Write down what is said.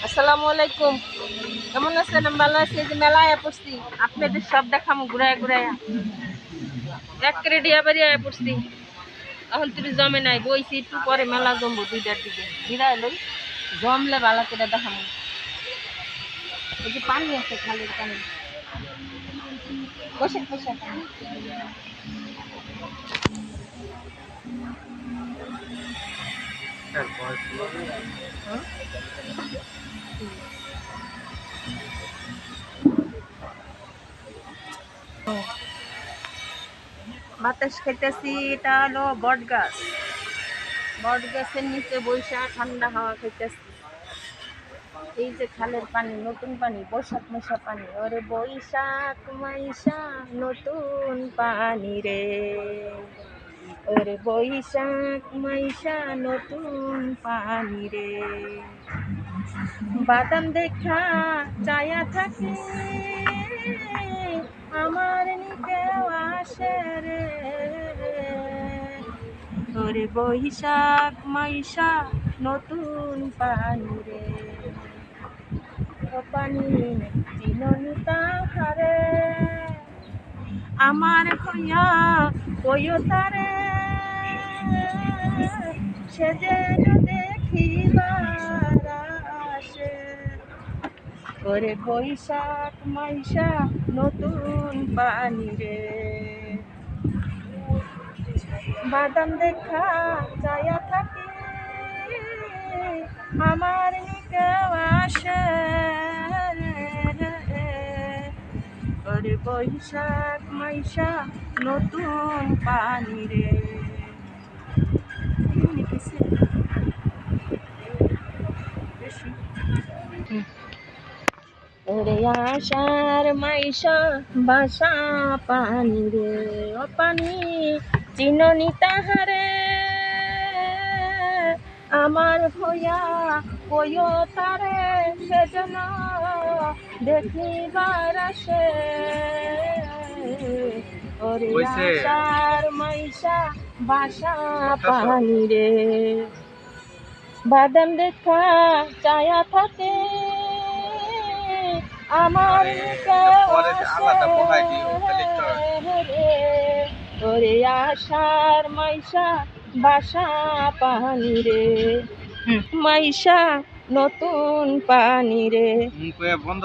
আসসালামু আলাইকুম। কেমন আছেন? আমি ভালো আছি। এই যে মেলায় পড়ছি, আপনাদের সব দেখামো ঘুরায় ঘুরায়। এক রেডিয়া বাড়িয়ে পড়ছি, এখন তুমি জমে নাই, বইছি একটু পরে মেলা জমবো 2টার দিকে। বিদায় লই, জমলে ভালো করে দেখামো। এই যে পানি আছে, খালের পানি। বসে বসে বাতাস খাইতেছি। এটা হলো বট গাছ। বট গাছের নিচে বৈশা ঠান্ডা হাওয়া খাইতেছি। এই যে খালের পানি, নতুন পানি, বৈশাখ মাসা পানি। ওরে বৈশাখ মাইশা নতুন পানি রে, ওরে বৈশাখ মাইশা নতুন পানি রে। বাদাম দেখা চায়া থাকে, আমার নিতেও আসে রে, ওরে বৈশাখ মাইশা নতুন পানি রে। ও পানি চিননি তাহারে, আমার হইয়া কইও তারে, সে যেন দেখিবার আসে। ওরে বৈশাখ মাইশা নতুন পানি রে। বাদাম দেখা চায়া থাকি, আমার নিকেও আসে রে, ওরে বৈশাখ মাইশা নতুন পানি রে। ওরে আশার মাইশা বাসা পানি রে, ও পানি চিননি তাহারে, আমার ভয়া কইও তারে, সেজন্য দেখিবার আসে। ওরে আশার মাইশা বাসা পানি রে। বাদাম দেখা চায়া থাকে, আমার ওরে আশার মাইশা বাসা পানি রে, মাইশা নতুন পানি রে। বন্ধ